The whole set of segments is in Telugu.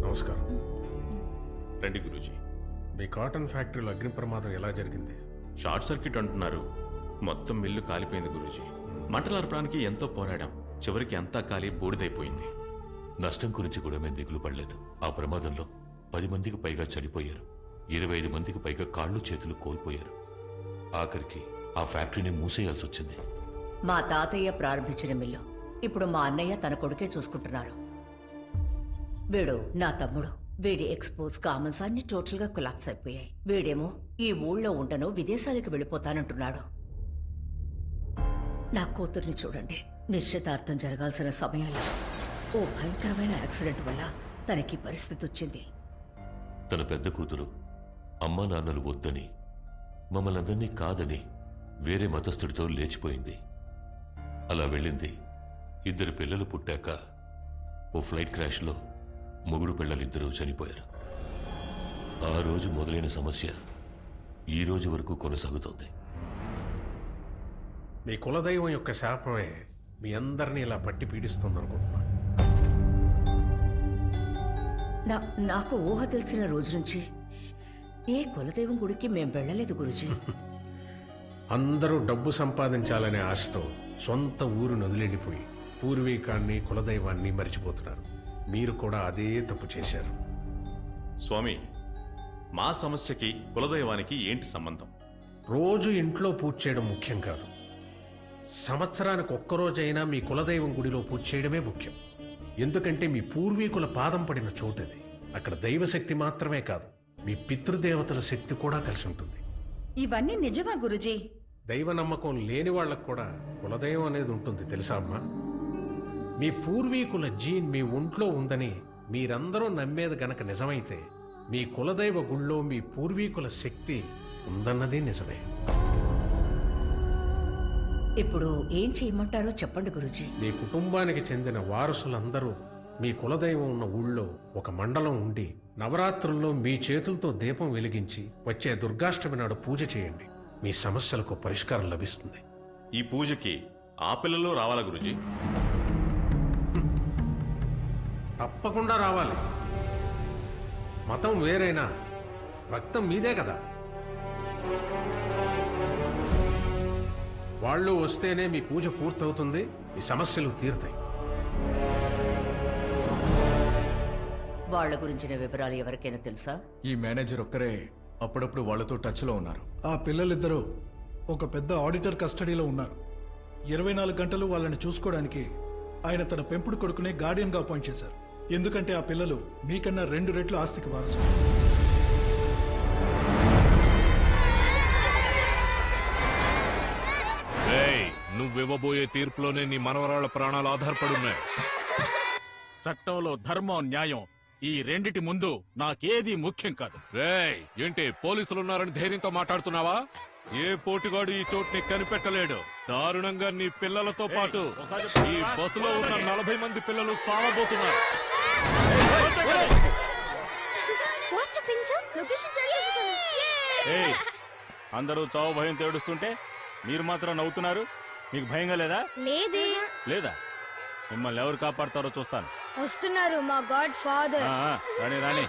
నమస్కారం. రండి గురూజీ. మీ కాటన్ ఫ్యాక్టరీలో అగ్ని ప్రమాదం ఎలా జరిగింది? షార్ట్ సర్క్యూట్ అంటున్నారు. మొత్తం మిల్లు కాలిపోయింది గురూజీ. మంటలార్పడానికి ఎంతో పోరాడాం. చివరికి అంతా కాలి బూడిదైపోయింది. నష్టం గురించి కూడా మేము దిగులు పడలేదు. ఆ ప్రమాదంలో 10 మందికి పైగా చనిపోయారు. 25 మందికి పైగా కాళ్ళు చేతులు కోల్పోయారు. ఆఖరికి ఆ ఫ్యాక్టరీని మూసేయాల్సి వచ్చింది. మా తాతయ్య ప్రారంభించిన మిల్లు ఇప్పుడు మా అన్నయ్య తన కొడుకే చూసుకుంటున్నారు. వీడు నా తమ్ముడు. వీడి ఎక్స్పోజ్ కామన్స్ అన్ని టోటల్ గా కొలాప్స్ అయిపోయాయి. వీడేమో ఈ ఊళ్ళో ఉండను, విదేశాలకు వెళ్ళిపోతానంటున్నాడు. నా కూతుర్ని చూడండి. నిశ్చితార్థం జరగాల్సిన సమయంలో ఓ భయంకరమైన యాక్సిడెంట్ వల్ల తనకి పరిస్థితి వచ్చింది. తన పెద్ద కూతురు అమ్మా నాన్నలు వద్దని, మమ్మల్ని అందరినీ కాదని వేరే మతస్థుడితో లేచిపోయింది. అలా వెళ్ళింది. 2 పిల్లలు పుట్టాక ఓ ఫ్లైట్ క్రాష్లో మొగుడు పిల్లలిద్దరూ చనిపోయారు. ఆ రోజు మొదలైన సమస్య ఈ రోజు వరకు కొనసాగుతోంది. మీ కులదైవం యొక్క శాపమే మీ అందరినీ ఇలా పట్టి పీడిస్తుందనుకుంటున్నాను. నాకు ఊహ తెలిసిన రోజు నుంచి ఏ కులదైవం గుడికి మేం వెళ్ళలేదు గురుజీ. అందరూ డబ్బు సంపాదించాలనే ఆశతో సొంత ఊరును వదిలిపోయి పూర్వీకాన్ని కులదైవాన్ని మరిచిపోతున్నారు. మీరు కూడా అదే తప్పు చేశారు. స్వామి, మా సమస్యకి కులదైవానికి ఏంటి సంబంధం? రోజు ఇంట్లో పూజ చేయడం ముఖ్యం కాదు. సంవత్సరానికి ఒక్కరోజైనా మీ కులదైవం గుడిలో పూజ చేయడమే ముఖ్యం. ఎందుకంటే మీ పూర్వీకుల పాదం పడిన చోటది. అక్కడ దైవశక్తి మాత్రమే కాదు, మీ పితృదేవతల శక్తి కూడా కలిసి ఉంటుంది. ఇవన్నీ నిజమా గురుజీ? దైవ నమ్మకం లేని వాళ్ళకు కూడా కులదైవం అనేది ఉంటుంది, తెలుసా అమ్మా? మీ పూర్వీకుల జీన్ మీ ఒంట్లో ఉందని మీరందరూ నమ్మేది గనక నిజమైతే మీ కులదైవ గుళ్ళో మీ పూర్వీకుల శక్తి ఉందన్నది నిజమే. ఇప్పుడు ఏం చేయమంటారో చెప్పండి గురుజీ. మీ కుటుంబానికి చెందిన వారసులందరూ మీ కులదైవం ఉన్న ఊళ్ళో ఒక మండలం ఉండి నవరాత్రుల్లో మీ చేతులతో దీపం వెలిగించి వచ్చే దుర్గాష్టమి నాడు పూజ చేయండి. మీ సమస్యలకు పరిష్కారం లభిస్తుంది. ఈ పూజకి ఆ పిల్లలు రావాలా గురూజీ? తప్పకుండా రావాలి. మతం వేరైనా రక్తం మీదే కదా. వాళ్ళు వస్తేనే మీ పూజ పూర్తవుతుంది, మీ సమస్యలు తీరుతాయి. వాళ్ళ గురించిన వివరాలు ఎవరికైనా తెలుసా? ఈ మేనేజర్ ఒక్కరే అప్పుడప్పుడు వాళ్ళతో టచ్లో ఉన్నారు. ఆ పిల్లలిద్దరూ ఒక పెద్ద ఆడిటర్ కస్టడీలో ఉన్నారు. 24 గంటలు వాళ్ళని చూసుకోవడానికి ఆయన తన పెంపుడు కొడుకునే గార్డియన్గా అపాయింట్ చేశారు. ఎందుకంటే ఆ పిల్లలు మీకన్నా 2 రెట్లు ఆస్తికి వారసు. నువ్వివ్వబోయే తీర్పులోనే నీ మనవరాళ్ల ప్రాణాలు ఆధారపడున్నాయి. చట్టంలో ధర్మం, న్యాయం ఈ రెండిటి ముందు నాకేది ముఖ్యం కాదు. రేయ్, ఏంటి పోలీసులున్నారని ధైర్యంతో మాట్లాడుతున్నావా? ఏ పోటుగాడు ఈ చోటుని కనిపెట్టలేడు. దారుణంగా నీ పిల్లలతో పాటు ఈ బస్సులో ఉన్న 40 మంది పిల్లలు చావబోతున్నారు. అందరూ చావు భయం తేడుస్తుంటే మీరు మాత్రం నవ్వుతున్నారు. మీకు భయంగా లేదా? లేదా? మిమ్మల్ని ఎవరు కాపాడతారో చూస్తాను. వస్తున్నారు మా గాడ్ ఫాదర్. రాణి రాణి.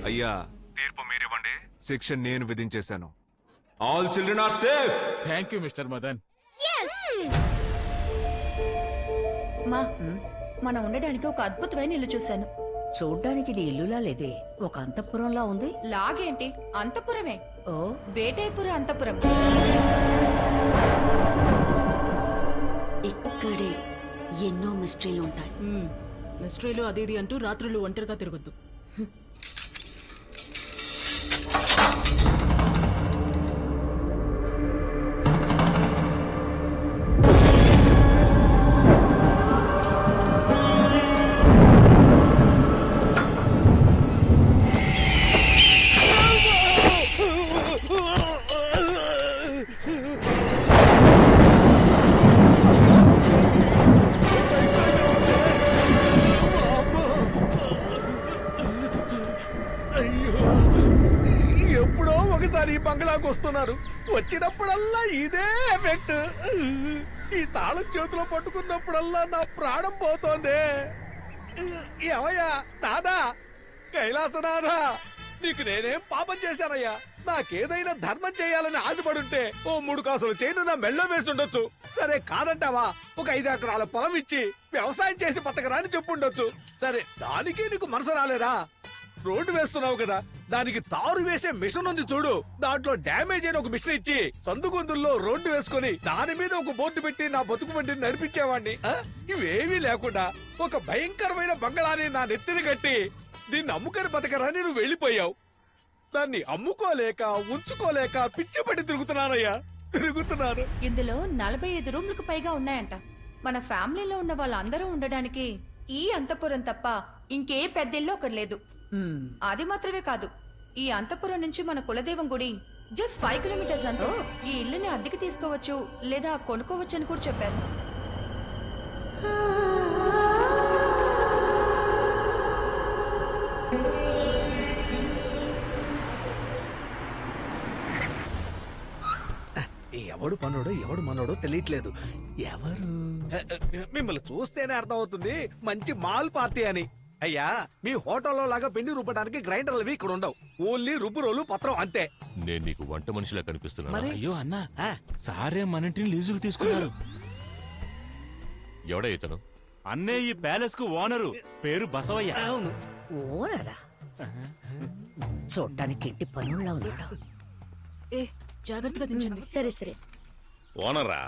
అయ్యా తీర్పు మీరివ్వండి. శిక్ష నేను విధించేశాను. All children are safe. Thank you mister Madan. మా మనం ఉండడానికి ఒక అద్భుతమైన ఇల్లు చూశాను. చూడ్డానికి ఇది ఇల్లులా లేదే, ఒక అంతఃపురంలా ఉంది. లాగేంటి, అంతఃపురమే. ఓ, వేటైపుర అంతఃపురం. ఇక్కడే ఎన్నో మిస్టరీలు ఉంటాయి. మిస్టరీలు అది ఇది అంటూ రాత్రులు ఒంటరిగా తిరగొద్దు. ఎప్పుడో ఒకసారి ఈ బంగ్లాకు వస్తున్నారు. వచ్చినప్పుడల్లా ఇదే ఎఫెక్ట్. ఈ తాళం చేతిలో పట్టుకున్నప్పుడల్లా నా ప్రాణం పోతోంది. ఏమయ్యా నాదా, కైలాసనాథా, నీకు నేనేం పాపం చేశానయ్యా? నాకేదైనా ధర్మం చేయాలని ఆశపడుంటే ఓ 3 కాసులు చైను నా మెళ్ళో వేసి ఉండొచ్చు. సరే కాదంటావా, ఒక 5 ఎకరాల పొలం ఇచ్చి వ్యవసాయం చేసి బతకరాని చెప్పుండొచ్చు. సరే దానికి నీకు మనసు రాలేదా? రోడ్డు వేస్తున్నావు కదా, దానికి తారు వేసే మిషన్ ఉంది చూడు, దాంట్లో డ్యామేజ్ అయిన ఒక మిషన్ ఇచ్చి సందుగొందుల్లో రోడ్డు వేసుకుని దాని మీద ఒక బోర్డు పెట్టి నా బతుకు బండిని నడిపించేవాడిని. ఇవేమీ లేకుండా ఒక భయంకరమైన బంగళాన్ని నా నెత్తిని కట్టి దీన్ని అమ్ముకొని బతకరాని నువ్వు వెళ్ళిపోయావు. దాన్ని అమ్ముకోలేక ఉంచుకోలేక పిచ్చిపడి తిరుగుతున్నాను. ఇందులో 45 రూమ్లకు పైగా ఉన్నాయంట. మన ఫ్యామిలీలో ఉన్న వాళ్ళందరూ ఉండడానికి ఈ అంతఃపురం తప్ప ఇంకే పెద్దిల్లు ఒకటి లేదు. అది మాత్రమే కాదు, ఈ అంతఃపురం నుంచి మన కులదైవం గుడి జస్ట్ 5 కిలోమీటర్స్ అంతే. ఈ ఇల్లుని అద్దెకి తీసుకోవచ్చు లేదా కొనుక్కోవచ్చు అని కూడా చెప్పారు. ఎవడు పనుడో ఎవడు మనోడో తెలియట్లేదు. ఎవరు? మిమ్మల్ని చూస్తేనే అర్థమవుతుంది మంచి మాల్ పార్టీ అని. అయ్యా, మీ హోటల్లో లాగా పిండి రుబ్బడానికి గ్రైండర్లు ఇక్కడ ఉండవు. ఓన్లీ రుబ్బు రోలు పత్రం అంతే. నేను నీకు వంట మనిషిలా కనిపిస్తున్నా? అయ్యో అన్నా, సారే మన ఇంటిని లీజుకు తీసుకున్నారు. ఎవడా ఇతను? అన్నే ఈ ప్యాలెస్ కు ఓనరు, పేరు బసవయ్య. అవును, ఓనరా? చూడ్డానికి ఇంటి పనుల్లో ఉన్నాడు. ఏ జాగ్రత్తగా దించండి. సరే సరే. ఓనరా?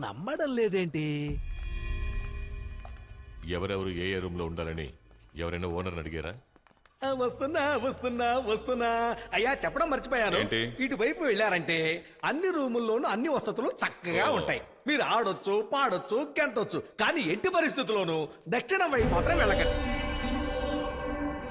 నమ్మడం లేదేంటి? ఎవరెవరు ఏ ఏ రూమ్ లో ఉండాలని ఎవరైనా ఓనర్ అడిగారా? వస్తున్నా. అయ్యా, చెప్పడం మర్చిపోయాను. ఏంటి? ఇటువైపు వెళ్ళారంటే అన్ని రూముల్లోనూ అన్ని వసతులు చక్కగా ఉంటాయి. మీరు ఆడొచ్చు, పాడొచ్చు, గెంతొచ్చు. కానీ ఎట్టి పరిస్థితుల్లోనూ దక్షిణం వైపు మాత్రం వెళ్ళకండి.